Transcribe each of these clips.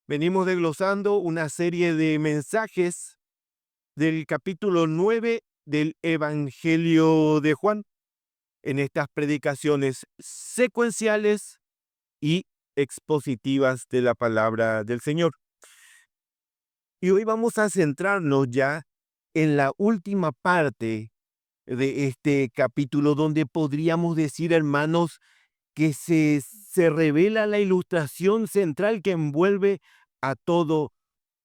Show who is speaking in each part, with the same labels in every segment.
Speaker 1: Venimos desglosando una serie de mensajes del capítulo 9 del Evangelio de Juan en estas predicaciones secuenciales y expositivas de la palabra del Señor. Y hoy vamos a centrarnos ya en la última parte de este capítulo, donde podríamos decir, hermanos, que se revela la ilustración central que envuelve a todo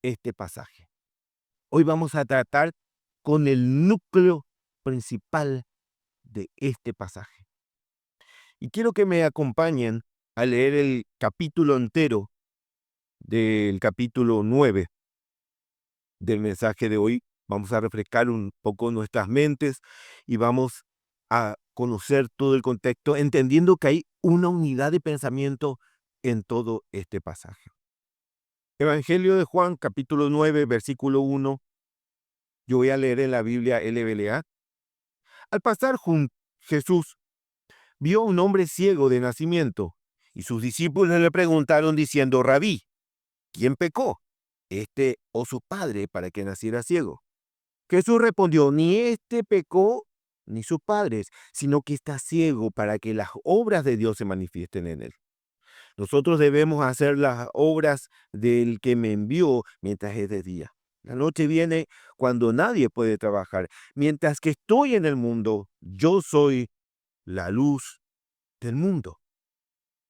Speaker 1: este pasaje. Hoy vamos a tratar con el núcleo principal de este pasaje. Y quiero que me acompañen a leer el capítulo entero del capítulo 9 del mensaje de hoy. Vamos a refrescar un poco nuestras mentes y vamos a conocer todo el contexto, entendiendo que hay una unidad de pensamiento en todo este pasaje. Evangelio de Juan, capítulo 9, versículo 1. Yo voy a leer en la Biblia LBLA. Al pasar Jesús vio a un hombre ciego de nacimiento, y sus discípulos le preguntaron diciendo: Rabí, ¿quién pecó, este o su padre, para que naciera ciego? Jesús respondió: ni este pecó ni sus padres, sino que está ciego para que las obras de Dios se manifiesten en él. Nosotros debemos hacer las obras del que me envió mientras es de día. La noche viene cuando nadie puede trabajar. Mientras que estoy en el mundo, yo soy la luz del mundo.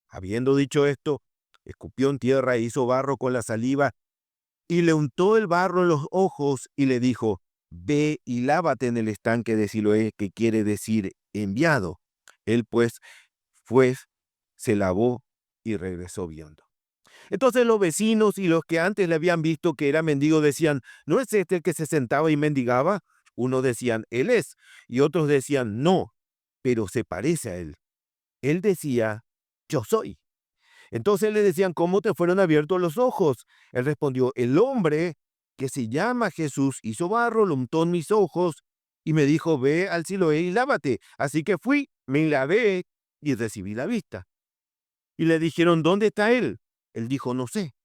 Speaker 1: Habiendo dicho esto, escupió en tierra e hizo barro con la saliva y le untó el barro en los ojos y le dijo: ve y lávate en el estanque de Siloé, que quiere decir enviado. Él pues, se lavó y regresó viendo. Entonces los vecinos y los que antes le habían visto que era mendigo decían: ¿no es este el que se sentaba y mendigaba? Unos decían: él es, y otros decían: no, pero se parece a él. Él decía: yo soy. Entonces le decían: ¿cómo te fueron abiertos los ojos? Él respondió: el hombre que se llama Jesús hizo barro, lo untó en mis ojos y me dijo: ve al Siloé y lávate. Así que fui, me lavé y recibí la vista. Y le dijeron: ¿dónde está él? Él dijo: no sé.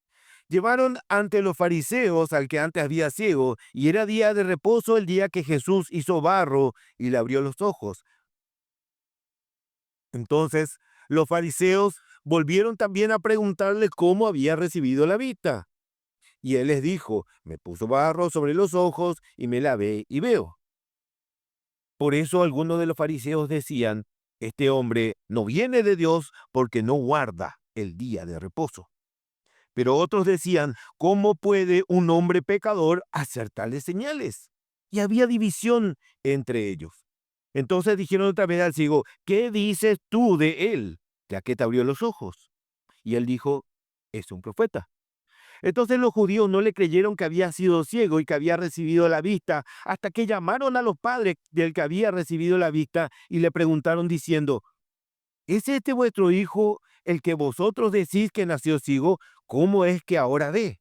Speaker 1: Llevaron ante los fariseos al que antes había ciego, y era día de reposo el día que Jesús hizo barro y le abrió los ojos. Entonces los fariseos volvieron también a preguntarle cómo había recibido la vista. Y él les dijo: me puso barro sobre los ojos y me lavé y veo. Por eso algunos de los fariseos decían: este hombre no viene de Dios porque no guarda el día de reposo. Pero otros decían: ¿cómo puede un hombre pecador hacer tales señales? Y había división entre ellos. Entonces dijeron otra vez al ciego: ¿qué dices tú de él, ya que te abrió los ojos? Y él dijo: es un profeta. Entonces los judíos no le creyeron que había sido ciego y que había recibido la vista, hasta que llamaron a los padres del que había recibido la vista y le preguntaron diciendo: ¿es este vuestro hijo el que vosotros decís que nació ciego? ¿Cómo es que ahora ve?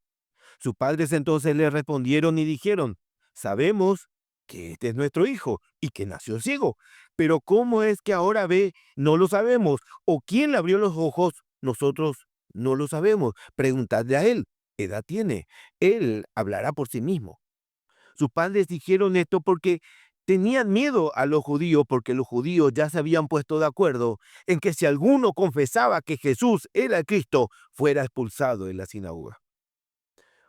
Speaker 1: Sus padres entonces le respondieron y dijeron: sabemos que este es nuestro hijo y que nació ciego, pero ¿cómo es que ahora ve? No lo sabemos. ¿O quién le abrió los ojos? Nosotros no lo sabemos. Preguntadle a él. ¿Qué edad tiene? Él hablará por sí mismo. Sus padres dijeron esto porque tenían miedo a los judíos, porque los judíos ya se habían puesto de acuerdo en que si alguno confesaba que Jesús era el Cristo, fuera expulsado de la sinagoga.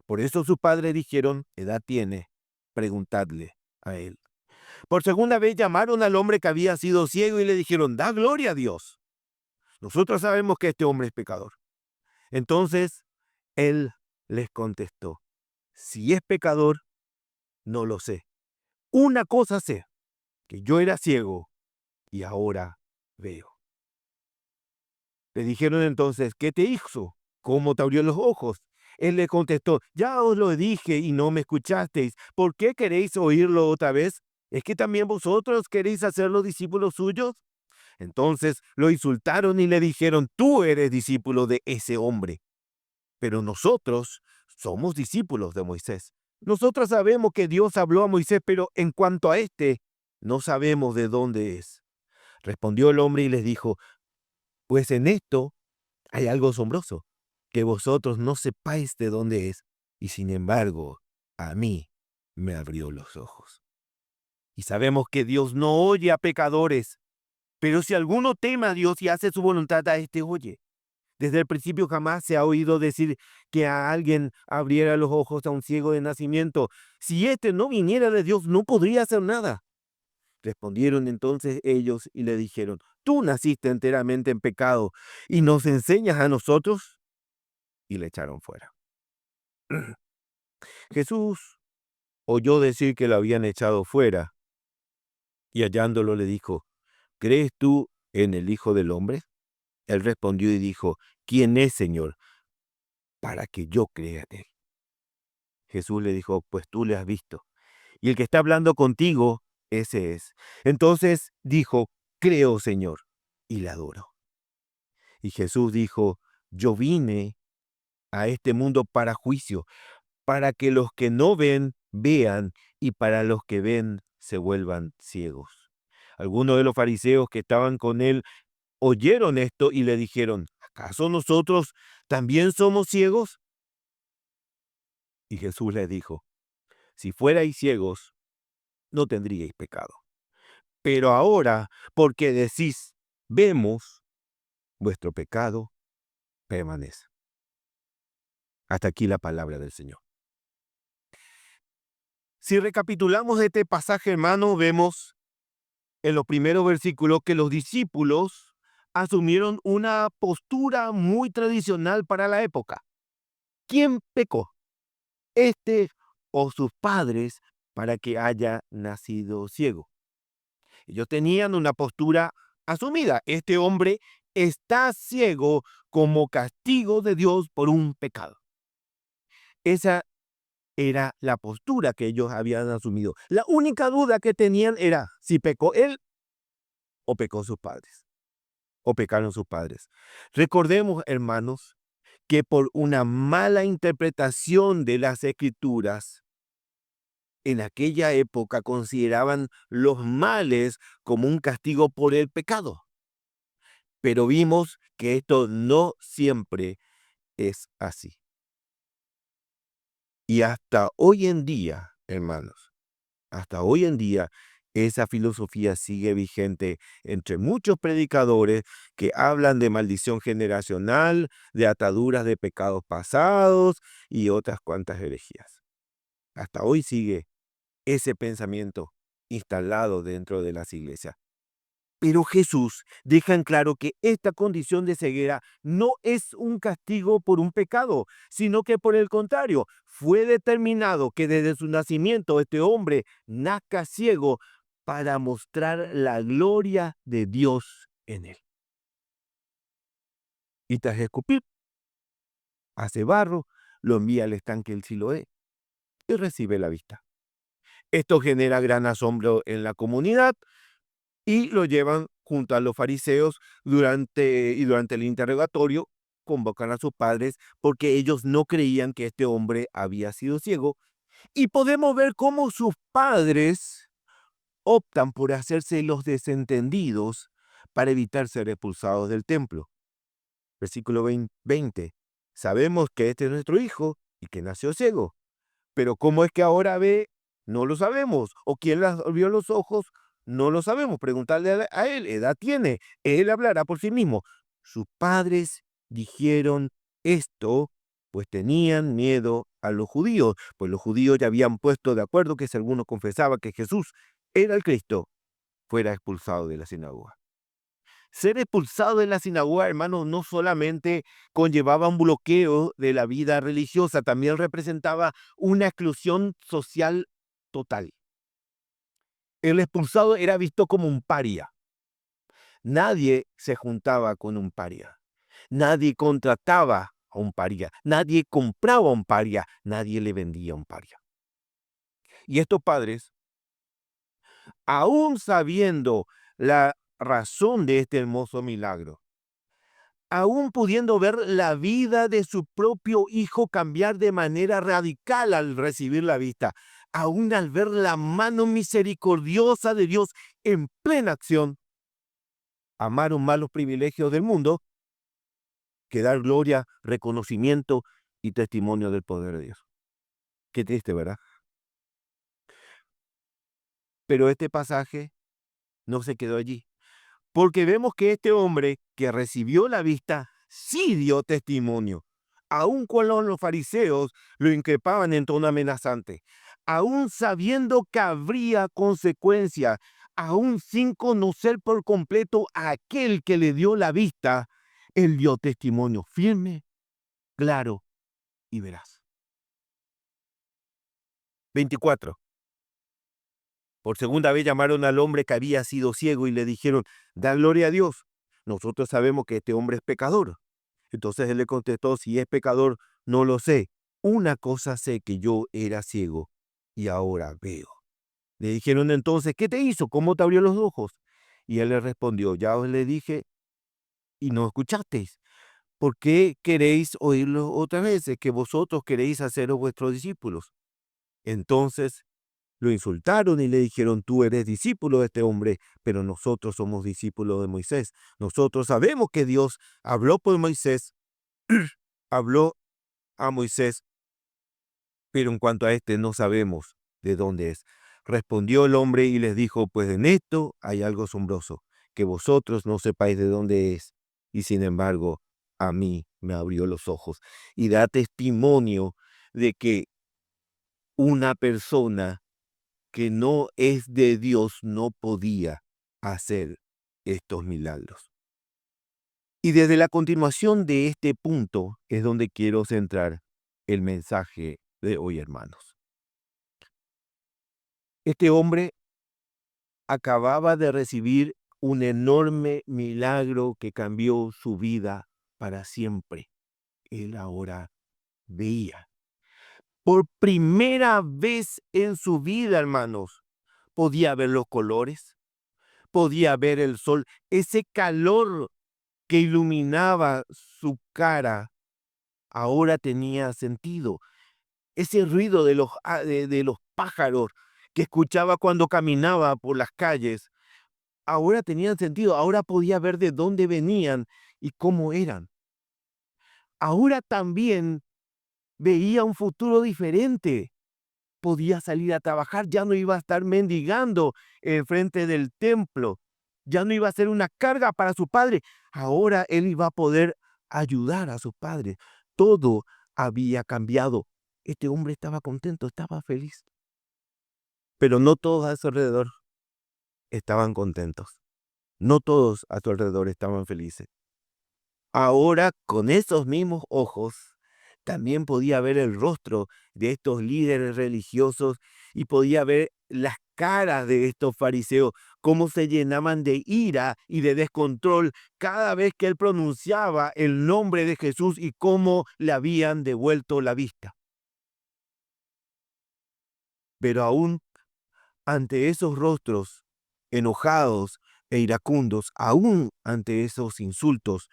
Speaker 1: Por eso sus padres dijeron: edad tiene, preguntadle a él. Por segunda vez llamaron al hombre que había sido ciego y le dijeron: da gloria a Dios. Nosotros sabemos que este hombre es pecador. Entonces él les contestó: si es pecador, no lo sé. Una cosa sé, que yo era ciego y ahora veo. Le dijeron entonces: ¿qué te hizo? ¿Cómo te abrió los ojos? Él le contestó: ya os lo dije y no me escuchasteis. ¿Por qué queréis oírlo otra vez? ¿Es que también vosotros queréis hacerlo discípulos suyos? Entonces lo insultaron y le dijeron: tú eres discípulo de ese hombre, pero nosotros somos discípulos de Moisés. Nosotros sabemos que Dios habló a Moisés, pero en cuanto a este, no sabemos de dónde es. Respondió el hombre y les dijo: pues en esto hay algo asombroso. que vosotros no sepáis de dónde es, y sin embargo, a mí me abrió los ojos. Y sabemos que Dios no oye a pecadores, pero si alguno teme a Dios y hace su voluntad, a este oye. Desde el principio jamás se ha oído decir que a alguien abriera los ojos a un ciego de nacimiento. Si éste no viniera de Dios, no podría hacer nada. Respondieron entonces ellos y le dijeron: tú naciste enteramente en pecado y nos enseñas a nosotros. Y le echaron fuera. Jesús oyó decir que lo habían echado fuera y hallándolo le dijo: ¿crees tú en el Hijo del Hombre? Él respondió y dijo: ¿quién es, Señor, para que yo crea en él? Jesús le dijo: pues tú le has visto, y el que está hablando contigo, ese es. Entonces dijo: creo, Señor, y le adoró. Y Jesús dijo: yo vine a este mundo para juicio, para que los que no ven, vean, y para los que ven, se vuelvan ciegos. Algunos de los fariseos que estaban con él oyeron esto y le dijeron: ¿acaso nosotros también somos ciegos? Y Jesús les dijo: si fuerais ciegos, no tendríais pecado. Pero ahora, porque decís, vemos, vuestro pecado permanece. Hasta aquí la palabra del Señor. Si recapitulamos este pasaje, hermano, vemos en los primeros versículos que los discípulos asumieron una postura muy tradicional para la época. ¿Quién pecó? ¿Este o sus padres para que haya nacido ciego? Ellos tenían una postura asumida. Este hombre está ciego como castigo de Dios por un pecado. Esa era la postura que ellos habían asumido. La única duda que tenían era si pecó él o pecó sus padres, o pecaron sus padres. Recordemos, hermanos, que por una mala interpretación de las Escrituras, en aquella época consideraban los males como un castigo por el pecado. Pero vimos que esto no siempre es así. Y hasta hoy en día, hermanos, hasta hoy en día, esa filosofía sigue vigente entre muchos predicadores que hablan de maldición generacional, de ataduras de pecados pasados y otras cuantas herejías. Hasta hoy sigue ese pensamiento instalado dentro de las iglesias. Pero Jesús deja en claro que esta condición de ceguera no es un castigo por un pecado, sino que por el contrario, fue determinado que desde su nacimiento este hombre nazca ciego para mostrar la gloria de Dios en él. Y tras escupir, hace barro, lo envía al estanque del Siloé y recibe la vista. Esto genera gran asombro en la comunidad y lo llevan junto a los fariseos durante el interrogatorio, convocan a sus padres porque ellos no creían que este hombre había sido ciego, y podemos ver cómo sus padres optan por hacerse los desentendidos para evitar ser expulsados del templo. Versículo 20. Sabemos que este es nuestro hijo y que nació ciego. Pero ¿cómo es que ahora ve? No lo sabemos. ¿O quién le abrió los ojos? No lo sabemos. Preguntarle a él. Edad tiene. Él hablará por sí mismo. Sus padres dijeron esto, pues tenían miedo a los judíos, pues los judíos ya habían puesto de acuerdo que si alguno confesaba que Jesús era el Cristo, fuera expulsado de la sinagoga. Ser expulsado de la sinagoga, hermanos, no solamente conllevaba un bloqueo de la vida religiosa, también representaba una exclusión social total. El expulsado era visto como un paria. Nadie se juntaba con un paria. Nadie contrataba a un paria. Nadie compraba a un paria. Nadie le vendía a un paria. Y estos padres, aún sabiendo la razón de este hermoso milagro, aún pudiendo ver la vida de su propio hijo cambiar de manera radical al recibir la vista, aún al ver la mano misericordiosa de Dios en plena acción, amaron más los privilegios del mundo que dar gloria, reconocimiento y testimonio del poder de Dios. Qué triste, ¿verdad? Pero este pasaje no se quedó allí, porque vemos que este hombre que recibió la vista sí dio testimonio, aun cuando los fariseos lo increpaban en tono amenazante, aun sabiendo que habría consecuencias, aun sin conocer por completo a aquel que le dio la vista, él dio testimonio firme, claro y veraz. 24. Por segunda vez llamaron al hombre que había sido ciego y le dijeron, da gloria a Dios. Nosotros sabemos que este hombre es pecador. Entonces él le contestó, si es pecador, no lo sé. Una cosa sé, que yo era ciego y ahora veo. Le dijeron entonces, ¿qué te hizo? ¿Cómo te abrió los ojos? Y él le respondió, ya os le dije y no escuchasteis. ¿Por qué queréis oírlo otra vez? Es que vosotros queréis haceros vuestros discípulos. Entonces lo insultaron y le dijeron, tú eres discípulo de este hombre, pero nosotros somos discípulos de Moisés. Nosotros sabemos que Dios habló por Moisés, habló a Moisés, pero en cuanto a este no sabemos de dónde es. Respondió el hombre y les dijo, pues en esto hay algo asombroso, que vosotros no sepáis de dónde es, y sin embargo a mí me abrió los ojos y da testimonio de que una persona que no es de Dios no podía hacer estos milagros. Y desde la continuación de este punto es donde quiero centrar el mensaje de hoy, hermanos. Este hombre acababa de recibir un enorme milagro que cambió su vida para siempre. Él ahora veía. Por primera vez en su vida, hermanos, podía ver los colores, podía ver el sol, ese calor que iluminaba su cara, ahora tenía sentido. Ese ruido de los pájaros que escuchaba cuando caminaba por las calles, ahora tenían sentido, ahora podía ver de dónde venían y cómo eran. Ahora también veía un futuro diferente. Podía salir a trabajar, ya no iba a estar mendigando enfrente del templo, ya no iba a ser una carga para su padre. Ahora él iba a poder ayudar a su padre. Todo había cambiado. Este hombre estaba contento, estaba feliz. Pero no todos a su alrededor estaban contentos. No todos a su alrededor estaban felices. Ahora, con esos mismos ojos, también podía ver el rostro de estos líderes religiosos y podía ver las caras de estos fariseos, cómo se llenaban de ira y de descontrol cada vez que él pronunciaba el nombre de Jesús y cómo le habían devuelto la vista. Pero aún ante esos rostros enojados e iracundos, aún ante esos insultos,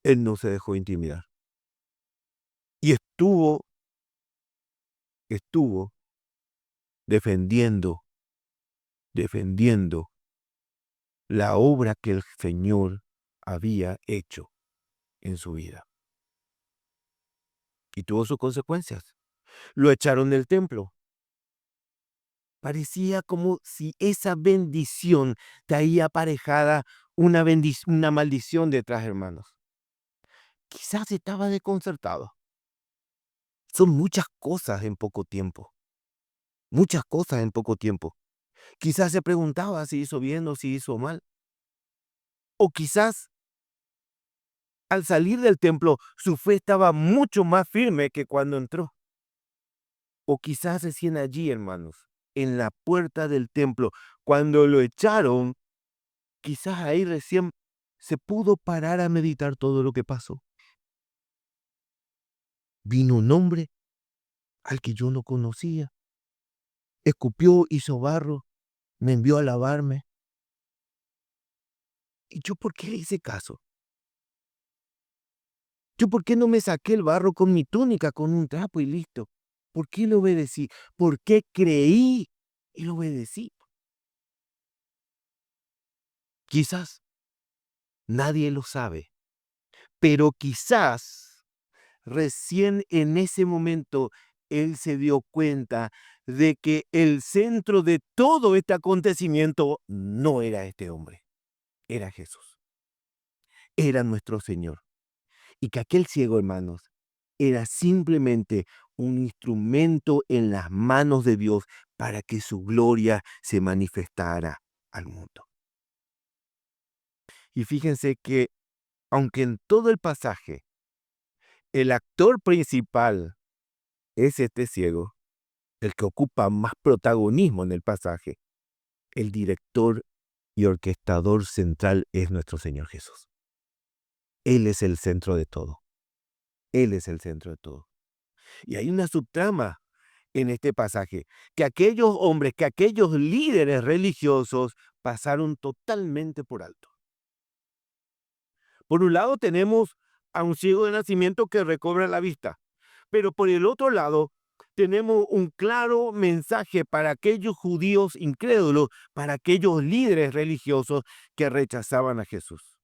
Speaker 1: él no se dejó intimidar. Y estuvo defendiendo la obra que el Señor había hecho en su vida. Y tuvo sus consecuencias. Lo echaron del templo. Parecía como si esa bendición traía aparejada una maldición detrás, hermanos. Quizás estaba desconcertado. Son muchas cosas en poco tiempo. Muchas cosas en poco tiempo. Quizás se preguntaba si hizo bien o si hizo mal. O quizás al salir del templo su fe estaba mucho más firme que cuando entró. O quizás recién allí, hermanos, en la puerta del templo, cuando lo echaron, quizás ahí recién se pudo parar a meditar todo lo que pasó. Vino un hombre al que yo no conocía, escupió, hizo barro, me envió a lavarme. ¿Y yo por qué le hice caso? ¿Yo por qué no me saqué el barro con mi túnica, con un trapo y listo? ¿Por qué le obedecí? ¿Por qué creí y lo obedecí? Quizás nadie lo sabe, Pero quizás recién en ese momento él se dio cuenta de que el centro de todo este acontecimiento no era este hombre, era Jesús, era nuestro Señor. Y que aquel ciego, hermanos, era simplemente un instrumento en las manos de Dios para que su gloria se manifestara al mundo. Y fíjense que, aunque en todo el pasaje el actor principal es este ciego, el que ocupa más protagonismo en el pasaje, el director y orquestador central es nuestro Señor Jesús. Él es el centro de todo. Él es el centro de todo. Y hay una subtrama en este pasaje, que aquellos hombres, que aquellos líderes religiosos pasaron totalmente por alto. Por un lado tenemos a un ciego de nacimiento que recobra la vista, pero por el otro lado tenemos un claro mensaje para aquellos judíos incrédulos, para aquellos líderes religiosos que rechazaban a Jesús.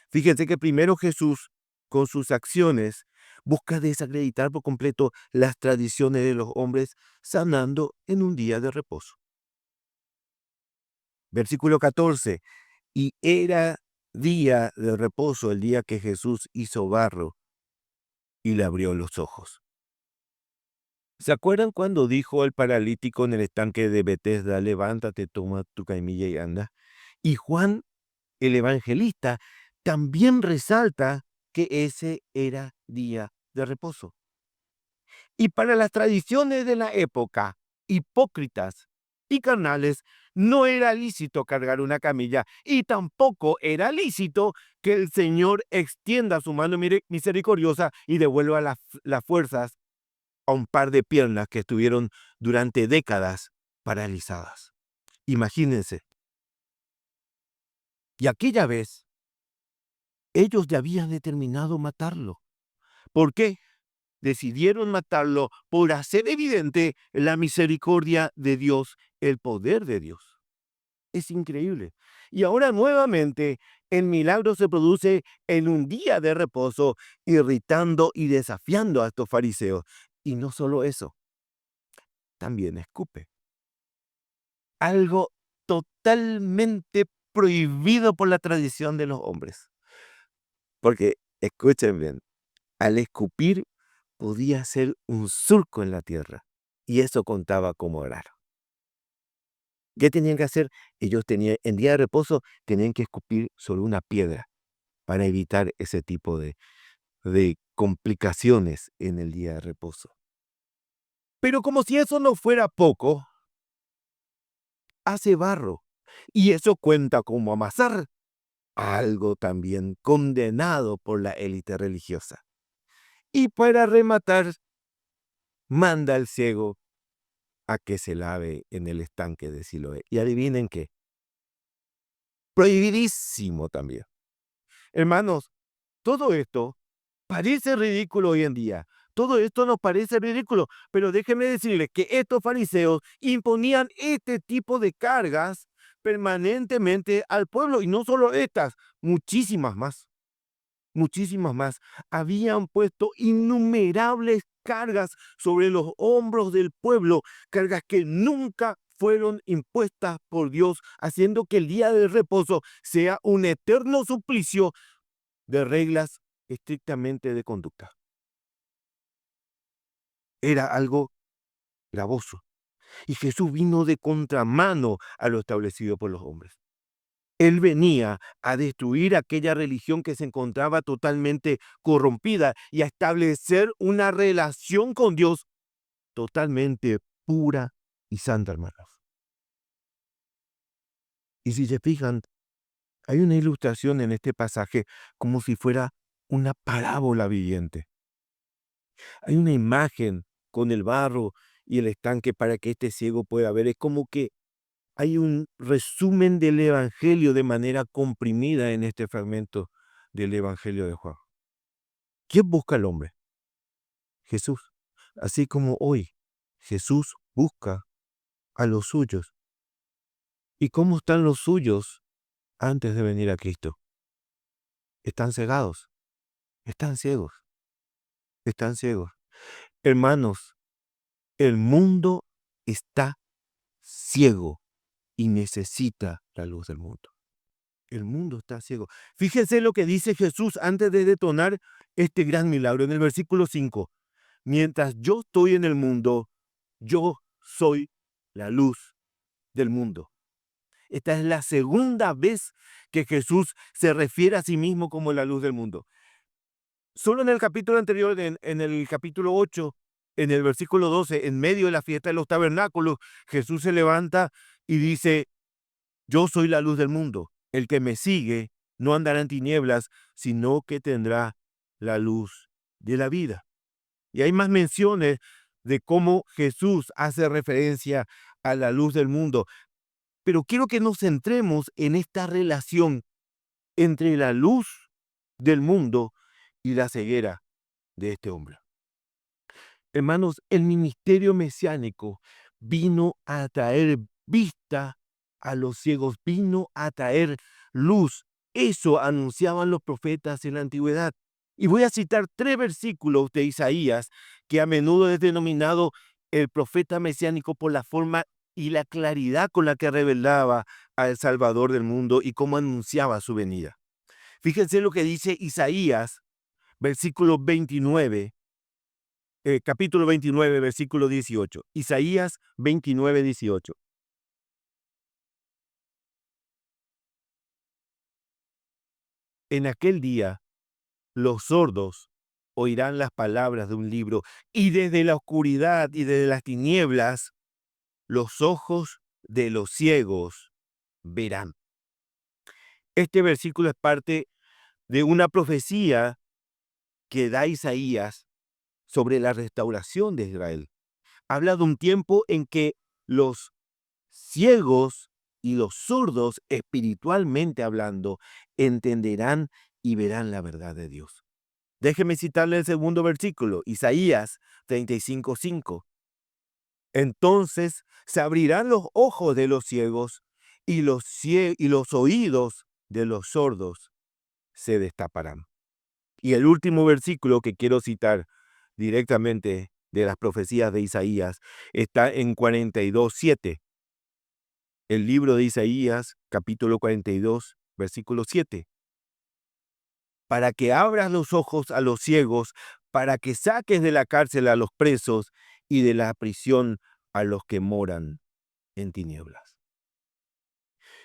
Speaker 1: Fíjense que primero Jesús, con sus acciones, busca desacreditar por completo las tradiciones de los hombres, sanando en un día de reposo. Versículo 14. Y era día de reposo el día que Jesús hizo barro y le abrió los ojos. ¿Se acuerdan cuando dijo al paralítico en el estanque de Betesda, levántate, toma tu camilla y anda? Y Juan, el evangelista, también resalta que ese era día de reposo. Y para las tradiciones de la época, hipócritas y carnales, no era lícito cargar una camilla y tampoco era lícito que el Señor extienda su mano misericordiosa y devuelva las fuerzas a un par de piernas que estuvieron durante décadas paralizadas. Imagínense. Y aquella vez, ellos ya habían determinado matarlo. ¿Por qué? Decidieron matarlo por hacer evidente la misericordia de Dios, el poder de Dios. Es increíble. Y ahora nuevamente el milagro se produce en un día de reposo, irritando y desafiando a estos fariseos. Y no solo eso, también escupe. Algo totalmente prohibido por la tradición de los hombres. Porque, escuchen bien, al escupir podía hacer un surco en la tierra, y eso contaba como orar. ¿Qué tenían que hacer? Ellos tenían, en día de reposo, tenían que escupir sobre una piedra para evitar ese tipo de complicaciones en el día de reposo. Pero como si eso no fuera poco, hace barro, y eso cuenta como amasar, algo también condenado por la élite religiosa. Y para rematar, manda al ciego a que se lave en el estanque de Siloé. Y adivinen qué, prohibidísimo también. Hermanos, todo esto parece ridículo hoy en día. Todo esto nos parece ridículo, pero déjenme decirles que estos fariseos imponían este tipo de cargas permanentemente al pueblo, y no solo estas, muchísimas más. Muchísimas más. Habían puesto innumerables cargas sobre los hombros del pueblo, cargas que nunca fueron impuestas por Dios, haciendo que el día del reposo sea un eterno suplicio de reglas estrictamente de conducta. Era algo gravoso. Y Jesús vino de contramano a lo establecido por los hombres. Él venía a destruir aquella religión que se encontraba totalmente corrompida y a establecer una relación con Dios totalmente pura y santa, hermanos. Y si se fijan, hay una ilustración en este pasaje como si fuera una parábola viviente. Hay una imagen con el barro y el estanque para que este ciego pueda ver. Es como que hay un resumen del Evangelio de manera comprimida en este fragmento del Evangelio de Juan. ¿Quién busca al hombre? Jesús. Así como hoy Jesús busca a los suyos. ¿Y cómo están los suyos antes de venir a Cristo? Están cegados, están ciegos, están ciegos. Hermanos, el mundo está ciego y necesita la luz del mundo. El mundo está ciego. Fíjense lo que dice Jesús antes de detonar este gran milagro en el versículo 5. Mientras yo estoy en el mundo, yo soy la luz del mundo. Esta es la segunda vez que Jesús se refiere a sí mismo como la luz del mundo. Solo en el capítulo anterior, en el capítulo 8, en el versículo 12, en medio de la fiesta de los tabernáculos, Jesús se levanta y dice, yo soy la luz del mundo. El que me sigue no andará en tinieblas, sino que tendrá la luz de la vida. Y hay más menciones de cómo Jesús hace referencia a la luz del mundo. Pero quiero que nos centremos en esta relación entre la luz del mundo y la ceguera de este hombre. Hermanos, el ministerio mesiánico vino a traer vista a los ciegos, vino a traer luz. Eso anunciaban los profetas en la antigüedad. Y voy a citar 3 versículos de Isaías, que a menudo es denominado el profeta mesiánico por la forma y la claridad con la que revelaba al Salvador del mundo y cómo anunciaba su venida. Fíjense lo que dice Isaías, versículo 29. Capítulo 29, versículo 18. Isaías 29, 18. En aquel día, los sordos oirán las palabras de un libro, y desde la oscuridad y desde las tinieblas, los ojos de los ciegos verán. Este versículo es parte de una profecía que da Isaías sobre la restauración de Israel. Habla de un tiempo en que los ciegos y los sordos, espiritualmente hablando, entenderán y verán la verdad de Dios. Déjeme citarle el segundo versículo, Isaías 35:5. Entonces se abrirán los ojos de los ciegos y los oídos de los sordos se destaparán. Y el último versículo que quiero citar directamente de las profecías de Isaías está en 42:7. El libro de Isaías, capítulo 42, versículo 7. Para que abras los ojos a los ciegos, para que saques de la cárcel a los presos y de la prisión a los que moran en tinieblas.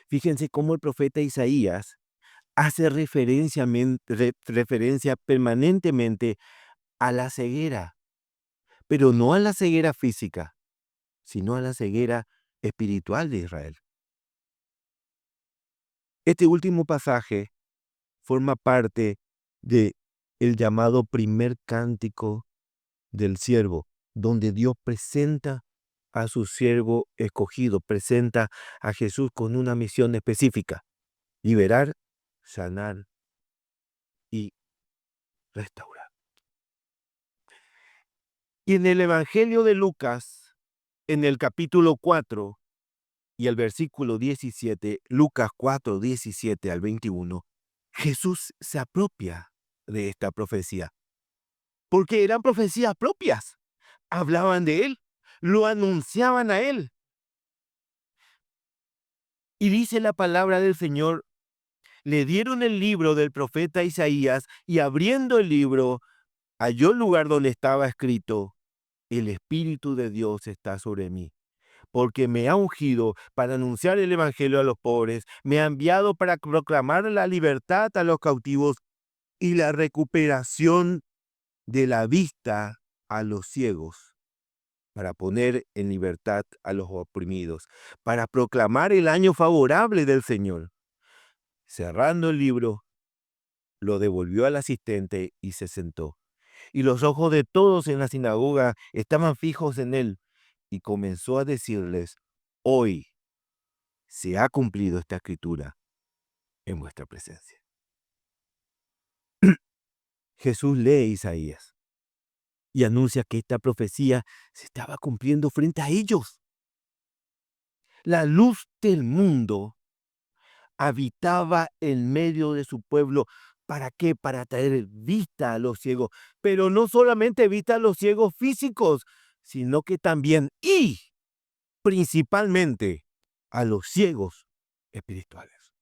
Speaker 1: Fíjense cómo el profeta Isaías hace referencia permanentemente a la ceguera, pero no a la ceguera física, sino a la ceguera espiritual de Israel. Este último pasaje forma parte de el llamado primer cántico del siervo, donde Dios presenta a su siervo escogido, presenta a Jesús con una misión específica: liberar, sanar y restaurar. Y en el Evangelio de Lucas, en el capítulo 4 y el versículo 17, Lucas 4, 17 al 21, Jesús se apropia de esta profecía, porque eran profecías propias. Hablaban de él, lo anunciaban a él. Y dice la palabra del Señor, le dieron el libro del profeta Isaías, y abriendo el libro, halló el lugar donde estaba escrito: el Espíritu de Dios está sobre mí, porque me ha ungido para anunciar el evangelio a los pobres, me ha enviado para proclamar la libertad a los cautivos y la recuperación de la vista a los ciegos, para poner en libertad a los oprimidos, para proclamar el año favorable del Señor. Cerrando el libro, lo devolvió al asistente y se sentó. Y los ojos de todos en la sinagoga estaban fijos en él, y comenzó a decirles: hoy se ha cumplido esta escritura en vuestra presencia. Jesús lee Isaías y anuncia que esta profecía se estaba cumpliendo frente a ellos. La luz del mundo habitaba en medio de su pueblo ¿Para qué? Para traer vista a los ciegos, pero no solamente vista a los ciegos físicos, sino que también y principalmente a los ciegos espirituales.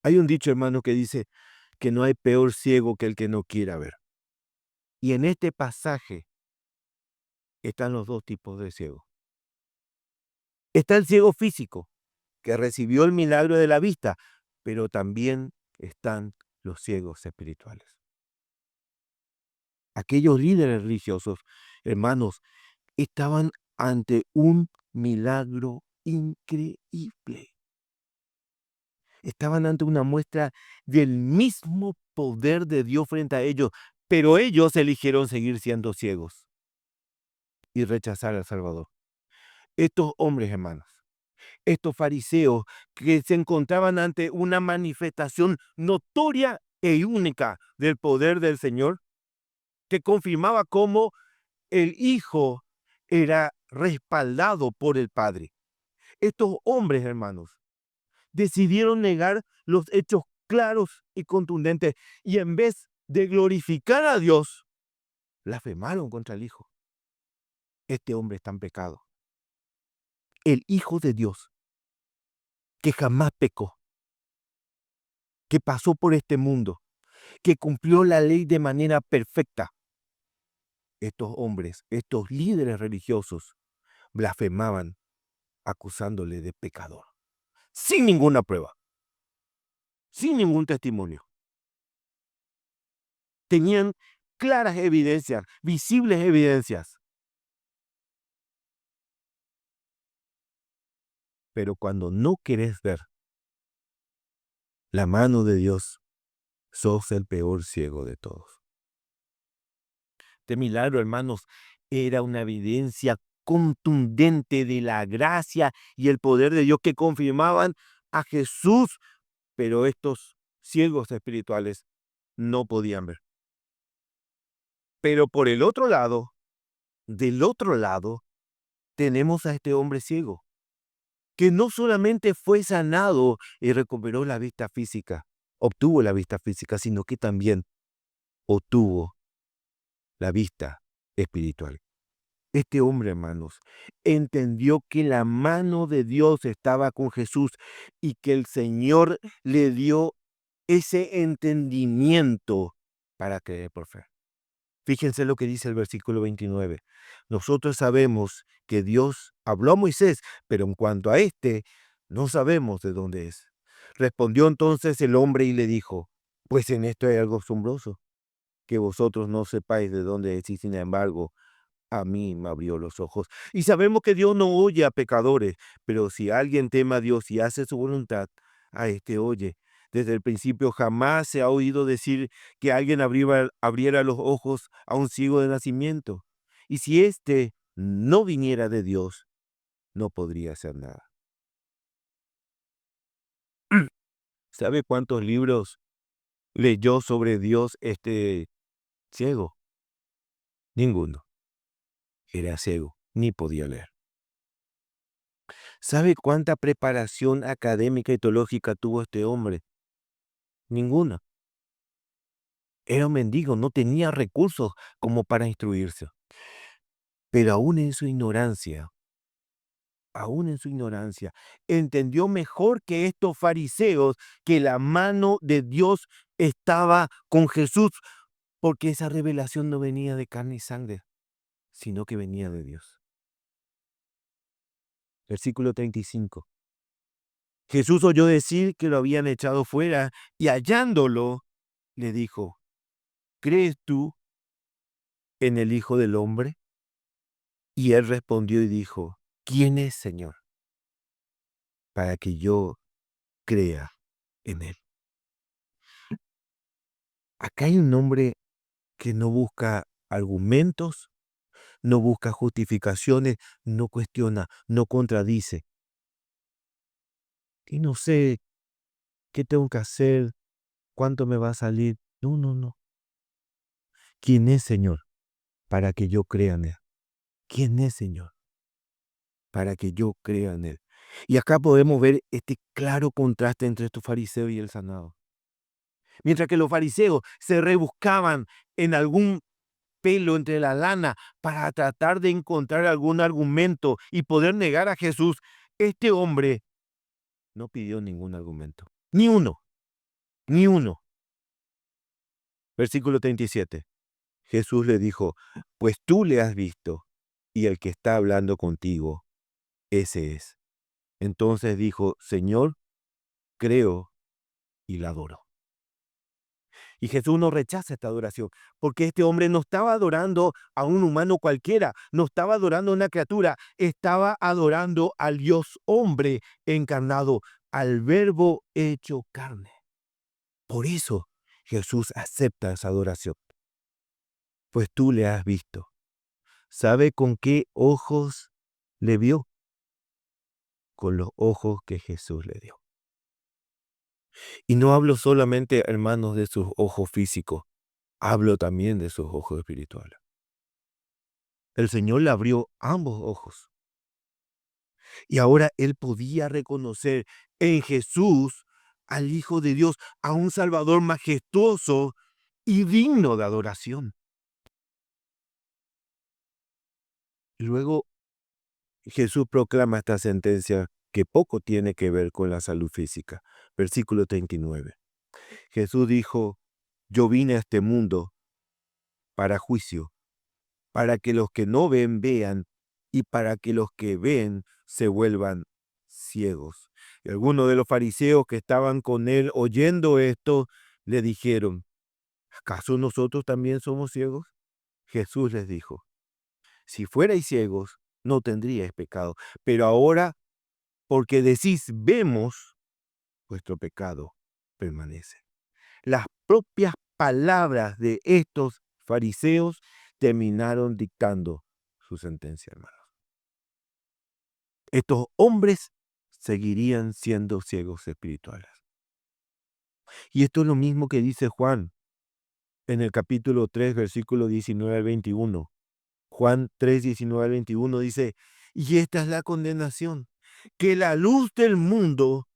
Speaker 1: Hay un dicho, hermano, que dice que no hay peor ciego que el que no quiera ver. Y en este pasaje están los dos tipos de ciegos. Está el ciego físico, que recibió el milagro de la vista, pero también están los ciegos espirituales. Aquellos líderes religiosos, hermanos, estaban ante un milagro increíble. Estaban ante una muestra del mismo poder de Dios frente a ellos, pero ellos eligieron seguir siendo ciegos y rechazar al Salvador. Estos hombres, hermanos, estos fariseos que se encontraban ante una manifestación notoria e única del poder del Señor, que confirmaba cómo el Hijo era respaldado por el Padre. Estos hombres, hermanos, decidieron negar los hechos claros y contundentes y en vez de glorificar a Dios, blasfemaron contra el Hijo. Este hombre está en pecado. El Hijo de Dios, que jamás pecó, que pasó por este mundo, que cumplió la ley de manera perfecta. Estos hombres, estos líderes religiosos, blasfemaban acusándole de pecador, sin ninguna prueba, sin ningún testimonio. Tenían claras evidencias, visibles evidencias. Pero cuando no querés ver la mano de Dios, sos el peor ciego de todos. Este milagro, hermanos, era una evidencia contundente de la gracia y el poder de Dios que confirmaban a Jesús, pero estos ciegos espirituales no podían ver. Pero por el otro lado, del otro lado, tenemos a este hombre ciego, que no solamente fue sanado y recuperó la vista física, obtuvo la vista física, sino que también obtuvo la vista espiritual. Este hombre, hermanos, entendió que la mano de Dios estaba con Jesús y que el Señor le dio ese entendimiento para creer por fe. Fíjense lo que dice el versículo 29. Nosotros sabemos que Dios habló a Moisés, pero en cuanto a este, no sabemos de dónde es. Respondió entonces el hombre y le dijo, pues en esto hay algo asombroso, que vosotros no sepáis de dónde es y sin embargo, a mí me abrió los ojos. Y sabemos que Dios no oye a pecadores, pero si alguien teme a Dios y hace su voluntad, a este oye. Desde el principio jamás se ha oído decir que alguien abriera los ojos a un ciego de nacimiento. Y si éste no viniera de Dios, no podría hacer nada. ¿Sabe cuántos libros leyó sobre Dios este ciego? Ninguno. Era ciego, ni podía leer. ¿Sabe cuánta preparación académica y teológica tuvo este hombre? Ninguna. Era un mendigo, no tenía recursos como para instruirse. Pero aún en su ignorancia, entendió mejor que estos fariseos que la mano de Dios estaba con Jesús, porque esa revelación no venía de carne y sangre, sino que venía de Dios. Versículo 35. Jesús oyó decir que lo habían echado fuera y hallándolo, le dijo, ¿crees tú en el Hijo del Hombre? Y él respondió y dijo, ¿quién es, Señor, para que yo crea en él? Acá hay un hombre que no busca argumentos, no busca justificaciones, no cuestiona, no contradice. Y no sé qué tengo que hacer, cuánto me va a salir. No, no, no. ¿Quién es, Señor, para que yo crea en él? ¿Quién es, Señor, para que yo crea en él? Y acá podemos ver este claro contraste entre estos fariseos y el sanado. Mientras que los fariseos se rebuscaban en algún pelo entre la lana para tratar de encontrar algún argumento y poder negar a Jesús, este hombre no pidió ningún argumento. Ni uno, ni uno. Versículo 37. Jesús le dijo, pues tú le has visto, y el que está hablando contigo, ese es. Entonces dijo, Señor, creo, y la adoro. Y Jesús no rechaza esta adoración, porque este hombre no estaba adorando a un humano cualquiera, no estaba adorando a una criatura, estaba adorando al Dios hombre encarnado, al Verbo hecho carne. Por eso Jesús acepta esa adoración. Pues tú le has visto. ¿Sabe con qué ojos le vio? Con los ojos que Jesús le dio. Y no hablo solamente, hermanos, de sus ojos físicos, hablo también de sus ojos espirituales. El Señor le abrió ambos ojos. Y ahora él podía reconocer en Jesús al Hijo de Dios, a un Salvador majestuoso y digno de adoración. Luego Jesús proclama esta sentencia que poco tiene que ver con la salud física. Versículo 39. Jesús dijo, yo vine a este mundo para juicio, para que los que no ven vean y para que los que ven se vuelvan ciegos. Y algunos de los fariseos que estaban con él oyendo esto le dijeron, ¿acaso nosotros también somos ciegos? Jesús les dijo, si fuerais ciegos, no tendríais pecado, pero ahora, porque decís vemos, vuestro pecado permanece. Las propias palabras de estos fariseos terminaron dictando su sentencia, hermanos. Estos hombres seguirían siendo ciegos espirituales. Y esto es lo mismo que dice Juan en el capítulo 3, versículo 19 al 21. Juan 3, 19 al 21 dice, y esta es la condenación, que la luz del mundo,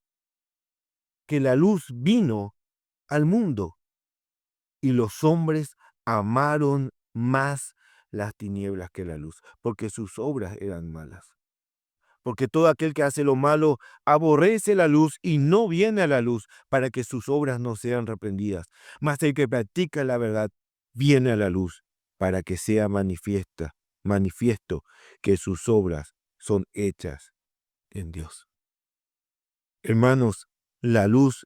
Speaker 1: que la luz vino al mundo, y los hombres amaron más las tinieblas que la luz, porque sus obras eran malas. Porque todo aquel que hace lo malo aborrece la luz y no viene a la luz para que sus obras no sean reprendidas. Mas el que practica la verdad viene a la luz para que sea manifiesto que sus obras son hechas en Dios. Hermanos, la luz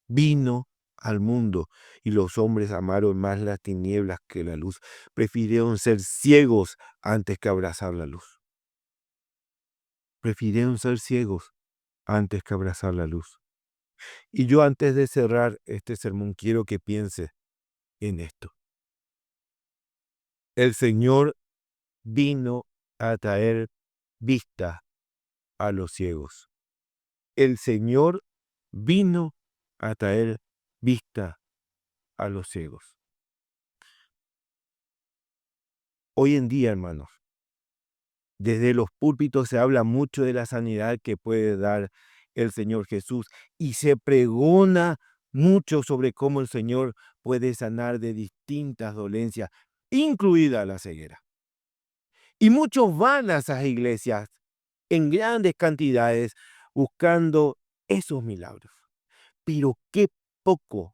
Speaker 1: vino al mundo y los hombres amaron más las tinieblas que la luz. Prefirieron ser ciegos antes que abrazar la luz. Prefirieron ser ciegos antes que abrazar la luz. Y yo antes de cerrar este sermón quiero que piense en esto. El Señor vino a traer vista a los ciegos. El Señor vino a traer vista a los ciegos. Hoy en día, hermanos, desde los púlpitos se habla mucho de la sanidad que puede dar el Señor Jesús y se pregona mucho sobre cómo el Señor puede sanar de distintas dolencias, incluida la ceguera. Y muchos van a esas iglesias en grandes cantidades buscando esos milagros. Pero qué poco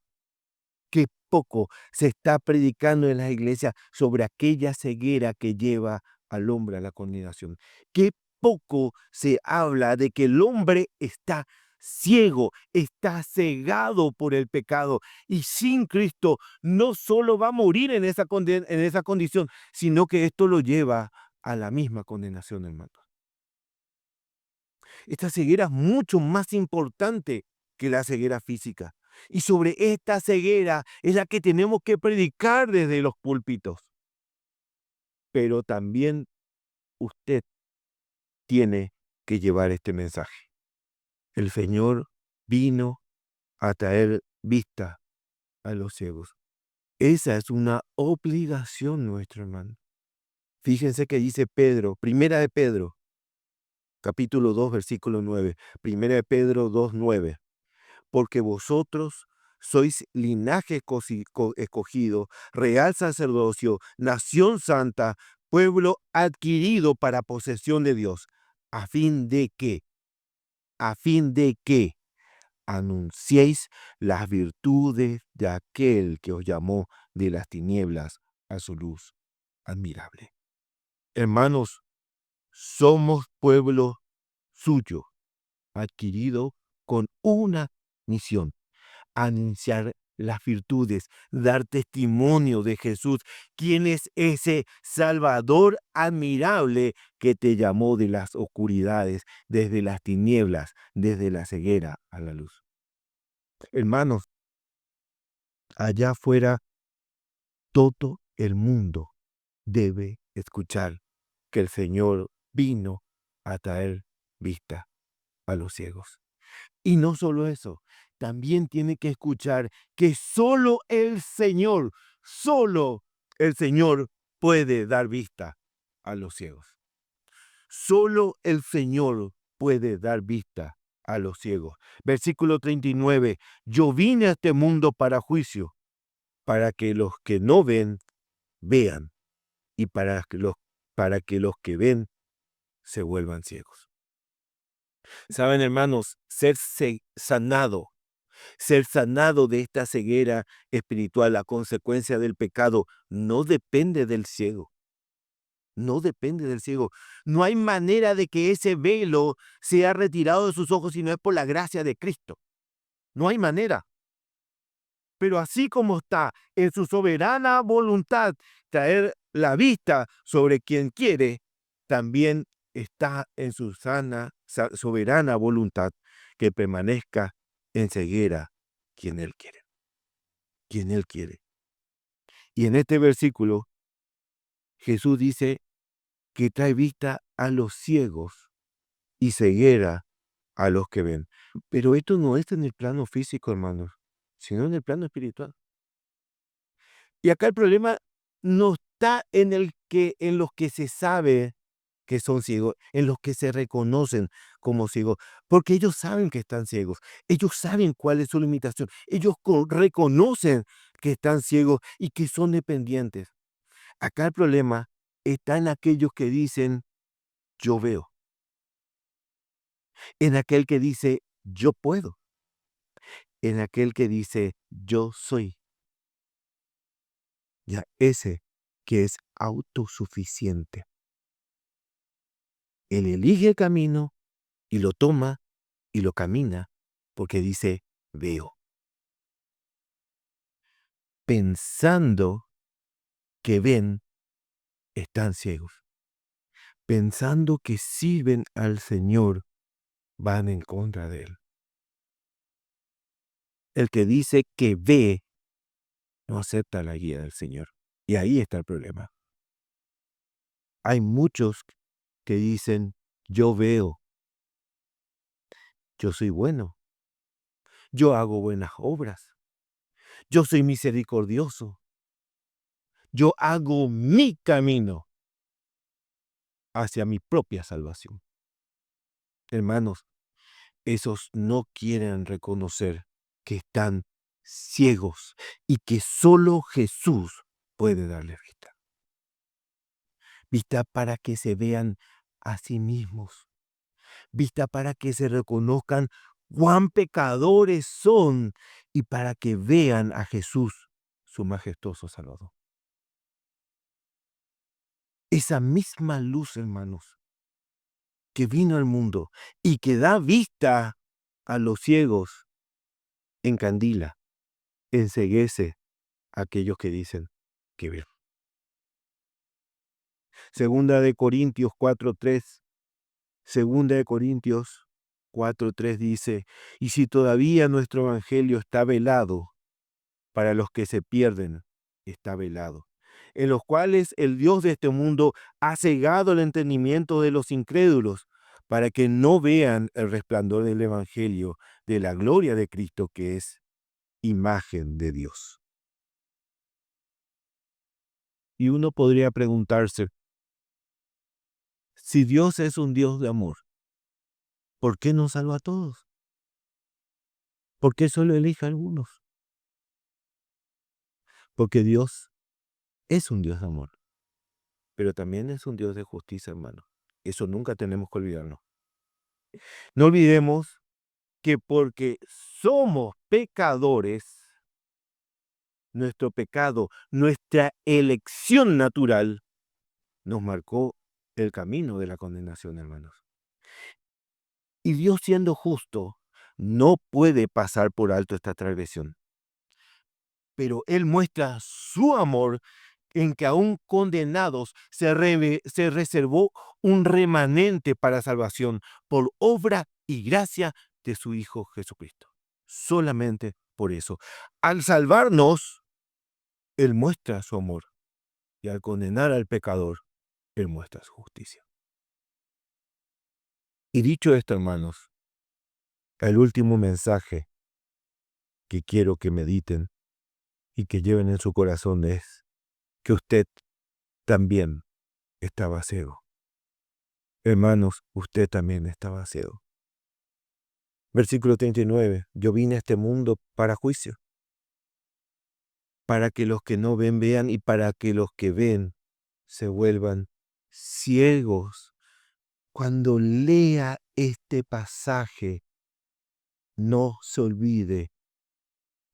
Speaker 1: se está predicando en las iglesias sobre aquella ceguera que lleva al hombre a la condenación. Qué poco se habla de que el hombre está ciego, está cegado por el pecado y sin Cristo no solo va a morir en esa condición, sino que esto lo lleva a la misma condenación, hermano. Esta ceguera es mucho más importante que la ceguera física. Y sobre esta ceguera es la que tenemos que predicar desde los púlpitos. Pero también usted tiene que llevar este mensaje. El Señor vino a traer vista a los ciegos. Esa es una obligación nuestra, hermano. Fíjense que dice Pedro, Primera de Pedro, capítulo 2, versículo 9. Primera de Pedro 2, 9. Porque vosotros Sois linaje escogido, real sacerdocio, nación santa, pueblo adquirido para posesión de Dios, a fin de que, a fin de que anunciéis las virtudes de aquel que os llamó de las tinieblas a su luz admirable. Hermanos, somos pueblo suyo, adquirido con una misión: anunciar las virtudes, dar testimonio de Jesús, quien es ese Salvador admirable que te llamó de las oscuridades, desde las tinieblas, desde la ceguera a la luz. Hermanos, allá afuera todo el mundo debe escuchar que el Señor vino a traer vista a los ciegos. Y no solo eso, también tiene que escuchar que solo el Señor puede dar vista a los ciegos. Solo el Señor puede dar vista a los ciegos. Versículo 39, yo vine a este mundo para juicio, para que los que no ven, vean, y para que los que ven se vuelvan ciegos. Saben, hermanos, ser sanado de esta ceguera espiritual, la consecuencia del pecado, no depende del ciego. No depende del ciego. No hay manera de que ese velo sea retirado de sus ojos si no es por la gracia de Cristo. No hay manera. Pero así como está en su soberana voluntad traer la vista sobre quien quiere, también está en su soberana voluntad que permanezca en ceguera quien Él quiere. Quien Él quiere. Y en este versículo, Jesús dice que trae vista a los ciegos y ceguera a los que ven. Pero esto no es en el plano físico, hermanos, sino en el plano espiritual. Y acá el problema no está en los que se sabe que son ciegos, en los que se reconocen como ciegos, porque ellos saben que están ciegos, ellos saben cuál es su limitación, ellos reconocen que están ciegos y que son dependientes. Acá el problema está en aquellos que dicen, yo veo, en aquel que dice, yo puedo, en aquel que dice, yo soy. Ya ese que es autosuficiente. Él elige el camino y lo toma y lo camina porque dice, veo. Pensando que ven, están ciegos. Pensando que sirven al Señor, van en contra de Él. El que dice que ve, no acepta la guía del Señor. Y ahí está el problema. Hay muchos que dicen, yo veo, yo soy bueno, yo hago buenas obras, yo soy misericordioso, yo hago mi camino hacia mi propia salvación. Hermanos, esos no quieren reconocer que están ciegos y que solo Jesús puede darles vista. Vista para que se vean a sí mismos. Vista para que se reconozcan cuán pecadores son y para que vean a Jesús, su majestuoso Salvador. Esa misma luz, hermanos, que vino al mundo y que da vista a los ciegos, encandila, enceguece a aquellos que dicen que ven. Segunda de Corintios 4:3. Segunda de Corintios 4:3 dice, y si todavía nuestro evangelio está velado, para los que se pierden, está velado, en los cuales el Dios de este mundo ha cegado el entendimiento de los incrédulos, para que no vean el resplandor del evangelio de la gloria de Cristo, que es imagen de Dios. Y uno podría preguntarse, si Dios es un Dios de amor, ¿por qué no salva a todos? ¿Por qué solo elige a algunos? Porque Dios es un Dios de amor, pero también es un Dios de justicia, hermano. Eso nunca tenemos que olvidarnos. No olvidemos que porque somos pecadores, nuestro pecado, nuestra elección natural, nos marcó el camino de la condenación, hermanos. Y Dios, siendo justo, no puede pasar por alto esta transgresión. Pero Él muestra su amor en que aún condenados se reservó un remanente para salvación por obra y gracia de su Hijo Jesucristo. Solamente por eso. Al salvarnos, Él muestra su amor. Y al condenar al pecador, Él muestra su justicia. Y dicho esto, hermanos, el último mensaje que quiero que mediten y que lleven en su corazón es que usted también estaba ciego. Hermanos, usted también estaba ciego. Versículo 39. Yo vine a este mundo para juicio, para que los que no ven vean y para que los que ven se vuelvan ciegos. Cuando lea este pasaje, no se olvide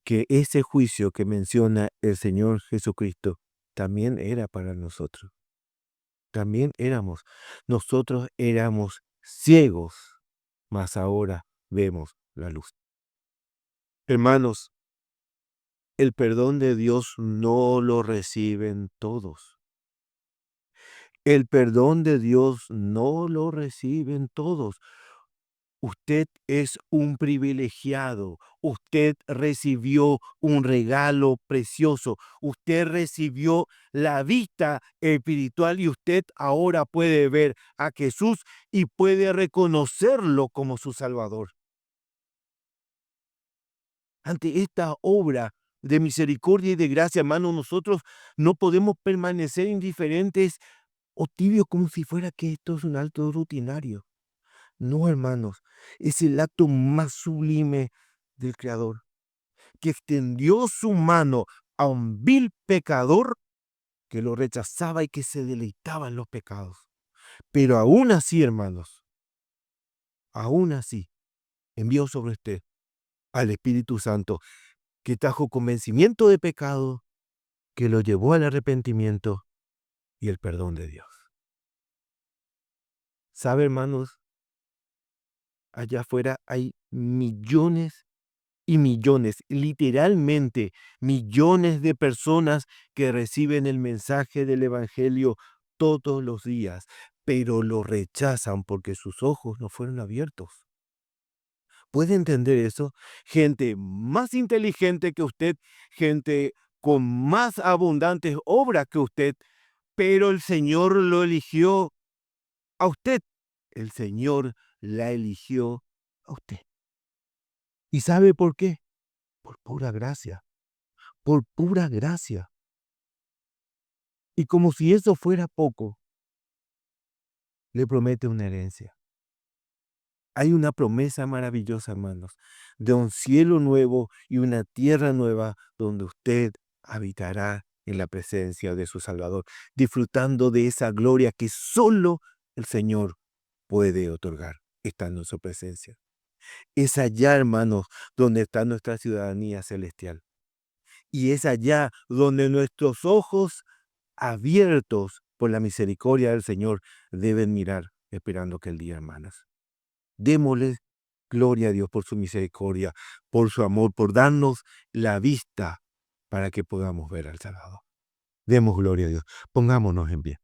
Speaker 1: que ese juicio que menciona el Señor Jesucristo también era para nosotros. También nosotros éramos ciegos, mas ahora vemos la luz. Hermanos, el perdón de Dios no lo reciben todos. El perdón de Dios no lo reciben todos. Usted es un privilegiado. Usted recibió un regalo precioso. Usted recibió la vista espiritual y usted ahora puede ver a Jesús y puede reconocerlo como su Salvador. Ante esta obra de misericordia y de gracia, hermano, nosotros no podemos permanecer indiferentes o tibios como si fuera que esto es un acto rutinario. No, hermanos, es el acto más sublime del Creador, que extendió su mano a un vil pecador que lo rechazaba y que se deleitaba en los pecados. Pero aún así, hermanos, aún así, envió sobre usted al Espíritu Santo, que trajo convencimiento de pecado, que lo llevó al arrepentimiento y el perdón de Dios. ¿Sabe, hermanos? Allá afuera hay millones y millones, literalmente millones de personas que reciben el mensaje del Evangelio todos los días, pero lo rechazan porque sus ojos no fueron abiertos. ¿Puede entender eso? Gente más inteligente que usted, gente con más abundantes obras que usted, pero el Señor lo eligió a usted. El Señor la eligió a usted. ¿Y sabe por qué? Por pura gracia. Por pura gracia. Y como si eso fuera poco, le promete una herencia. Hay una promesa maravillosa, hermanos, de un cielo nuevo y una tierra nueva donde usted habitará en la presencia de su Salvador, disfrutando de esa gloria que solo el Señor puede otorgar, estando en su presencia. Es allá, hermanos, donde está nuestra ciudadanía celestial. Y es allá donde nuestros ojos abiertos por la misericordia del Señor deben mirar, esperando que el día, hermanas. Démosle gloria a Dios por su misericordia, por su amor, por darnos la vista para que podamos ver al Salvador. Demos gloria a Dios. Pongámonos en pie.